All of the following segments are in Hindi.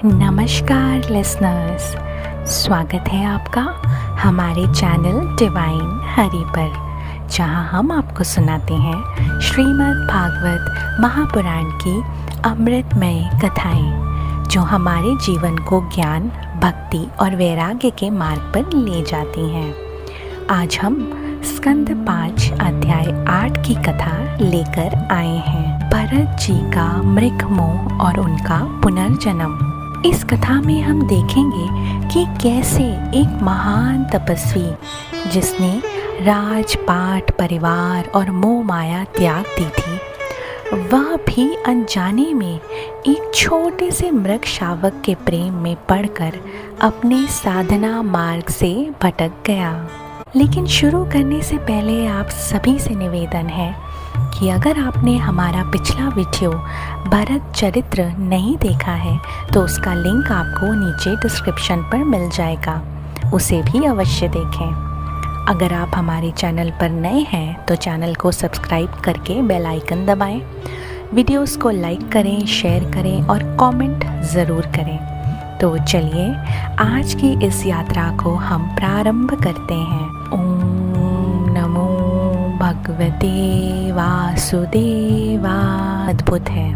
नमस्कार लिसनर्स, स्वागत है आपका हमारे चैनल डिवाइन हरि पर, जहां हम आपको सुनाते हैं श्रीमद् भागवत महापुराण की अमृतमय कथाएं, जो हमारे जीवन को ज्ञान, भक्ति और वैराग्य के मार्ग पर ले जाती हैं। आज हम स्कंद 5 अध्याय 8 की कथा लेकर आए हैं। भरत जी का मृग मोह और उनका पुनर्जन्म। इस कथा में हम देखेंगे कि कैसे एक महान तपस्वी, जिसने राजपाट, परिवार और मोह माया त्याग दी थी, वह भी अनजाने में एक छोटे से मृग शावक के प्रेम में पड़कर अपने साधना मार्ग से भटक गया। लेकिन शुरू करने से पहले आप सभी से निवेदन है कि अगर आपने हमारा पिछला वीडियो भरत चरित्र नहीं देखा है तो उसका लिंक आपको नीचे डिस्क्रिप्शन पर मिल जाएगा, उसे भी अवश्य देखें। अगर आप हमारे चैनल पर नए हैं तो चैनल को सब्सक्राइब करके बेल आइकन दबाएं, वीडियोस को लाइक करें, शेयर करें और कमेंट ज़रूर करें। तो चलिए आज की इस यात्रा को हम प्रारंभ करते हैं। ओम नमो भगवते वासुदेवा। अद्भुत है,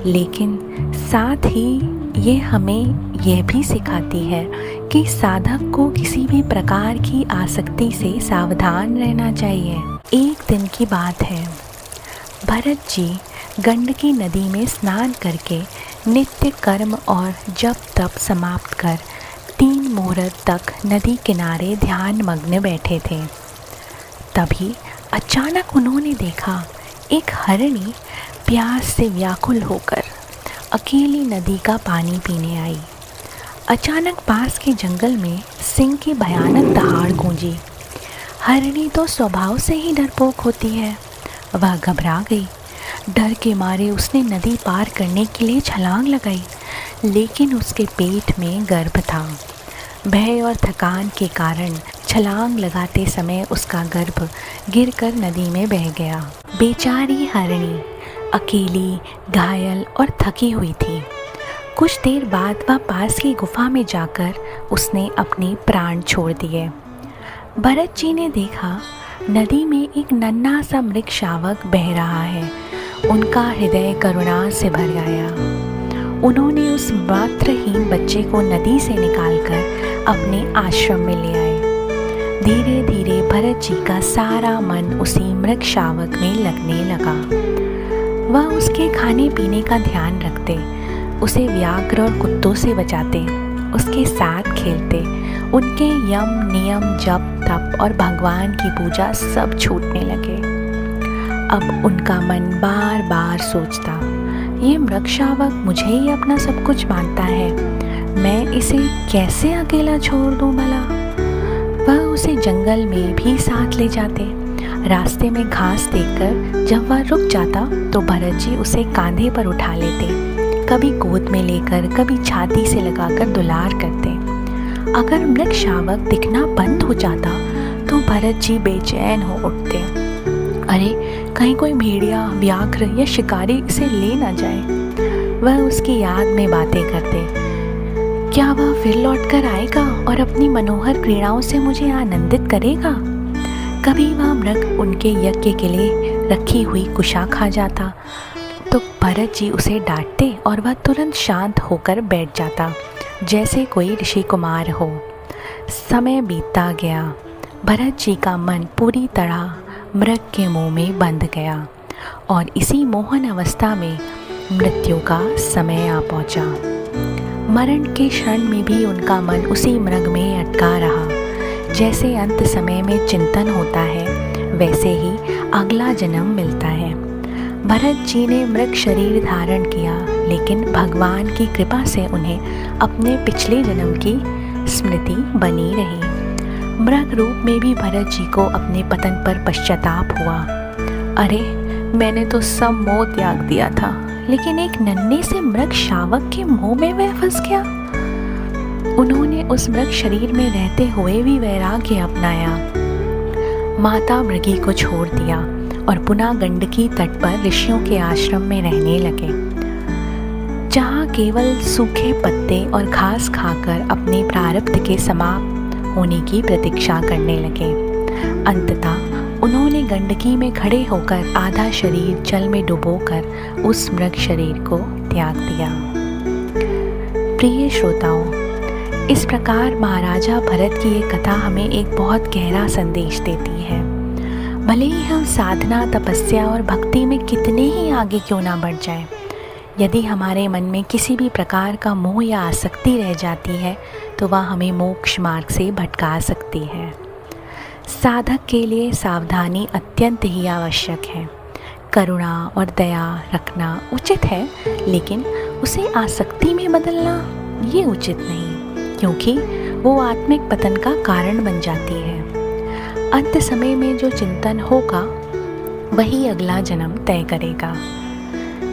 लेकिन साथ ही ये हमें यह भी सिखाती है कि साधक को किसी भी प्रकार की आसक्ति से सावधान रहना चाहिए। एक दिन की बात है, भरत जी गंडकी नदी में स्नान करके नित्य कर्म और जप तप समाप्त कर 3 मुहूर्त तक नदी किनारे ध्यान मग्न बैठे थे। तभी अचानक उन्होंने देखा एक हरिणी प्यास से व्याकुल होकर अकेली नदी का पानी पीने आई। अचानक पास के जंगल में सिंह की भयानक दहाड़ गूंजी। हरिणी तो स्वभाव से ही डरपोक होती है, वह घबरा गई। डर के मारे उसने नदी पार करने के लिए छलांग लगाई, लेकिन उसके पेट में गर्भ था। भय और थकान के कारण छलांग लगाते समय उसका गर्भ गिरकर नदी में बह गया। बेचारी हरिणी अकेली, घायल और थकी हुई थी। कुछ देर बाद वह पास की गुफा में जाकर उसने अपने प्राण छोड़ दिए। भरत जी ने देखा नदी में एक नन्हा सा मृग शावक बह रहा है। उनका हृदय करुणा से भर आया। उन्होंने उस मात्रहीन बच्चे को नदी से निकालकर अपने आश्रम में ले आए। धीरे धीरे भरत जी का सारा मन उसी मृग शावक में लगने लगा। वह उसके खाने पीने का ध्यान रखते, उसे व्याघ्र और कुत्तों से बचाते, उसके साथ खेलते। उनके यम, नियम, जप, तप और भगवान की पूजा सब छूटने लगे। अब उनका मन बार बार सोचता, ये मृग शावक मुझे ही अपना सब कुछ मानता है, मैं इसे कैसे अकेला छोड़ दूं भला। वह उसे जंगल में भी साथ ले जाते। रास्ते में घास देखकर जब वह रुक जाता तो भरत जी उसे कांधे पर उठा लेते, कभी गोद में लेकर, कभी छाती से लगाकर दुलार करते। अगर मृग शावक दिखना बंद हो जाता तो भरत जी बेचैन हो उठते। अरे कहीं कोई भेड़िया, व्याघ्र या शिकारी इसे ले ना जाए। वह उसकी याद में बातें करते, क्या वह फिर लौट कर आएगा और अपनी मनोहर क्रीड़ाओं से मुझे आनंदित करेगा। कभी वह मृग उनके यज्ञ के लिए रखी हुई कुशा खा जाता तो भरत जी उसे डांटते और वह तुरंत शांत होकर बैठ जाता, जैसे कोई ऋषि कुमार हो। समय बीतता गया। भरत जी का मन पूरी तरह मृग के मुंह में बंध गया और इसी मोहन अवस्था में मृत्यु का समय आ पहुंचा। मरण के क्षण में भी उनका मन उसी मृग में अटका रहा। जैसे अंत समय में चिंतन होता है, वैसे ही अगला जन्म मिलता है। भरत जी ने मृग शरीर धारण किया, लेकिन भगवान की कृपा से उन्हें अपने पिछले जन्म की स्मृति बनी रही। मृग रूप में भी भरत जी को अपने पतन पर पश्चाताप हुआ। अरे मैंने तो सब मोह त्याग दिया था, लेकिन एक नन्हे से मृग शावक के मुंह में वह फंस गया। उन्होंने उस मृग शरीर में रहते हुए भी वैराग्य अपनाया। माता मृगी को छोड़ दिया और पुनः गंडकी तट पर ऋषियों के आश्रम में रहने लगे। जहाँ केवल सूखे पत्ते और घास खाकर अपने प्रारब्ध के समाप्त होने की प्रतीक्षा करने लगे। अंततः उन्होंने गंडकी में खड़े होकर आधा शरीर जल में डुबोकर उस मृग शरीर को त्याग दिया। प्रिय श्रोताओं, इस प्रकार महाराजा भरत की ये कथा हमें एक बहुत गहरा संदेश देती है। भले ही हम साधना, तपस्या और भक्ति में कितने ही आगे क्यों ना बढ़ जाएं, यदि हमारे मन में किसी भी प्रकार का मोह या आसक्ति रह जाती है तो वह हमें मोक्ष मार्ग से भटका सकती है। साधक के लिए सावधानी अत्यंत ही आवश्यक है। करुणा और दया रखना उचित है, लेकिन उसे आसक्ति में बदलना ये उचित नहीं, क्योंकि वो आत्मिक पतन का कारण बन जाती है। अंत समय में जो चिंतन होगा वही अगला जन्म तय करेगा।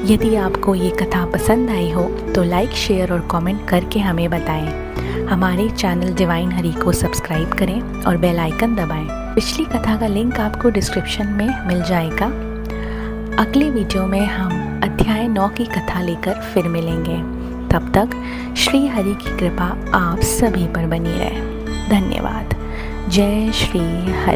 यदि आपको ये कथा पसंद आई हो तो लाइक, शेयर और कमेंट करके हमें बताएं। हमारे चैनल डिवाइन हरि को सब्सक्राइब करें और बेल आइकन दबाएं। पिछली कथा का लिंक आपको डिस्क्रिप्शन में मिल जाएगा। अगले वीडियो में हम अध्याय 9 की कथा लेकर फिर मिलेंगे। तब तक श्री हरि की कृपा आप सभी पर बनी रहे। धन्यवाद। जय श्री हरि।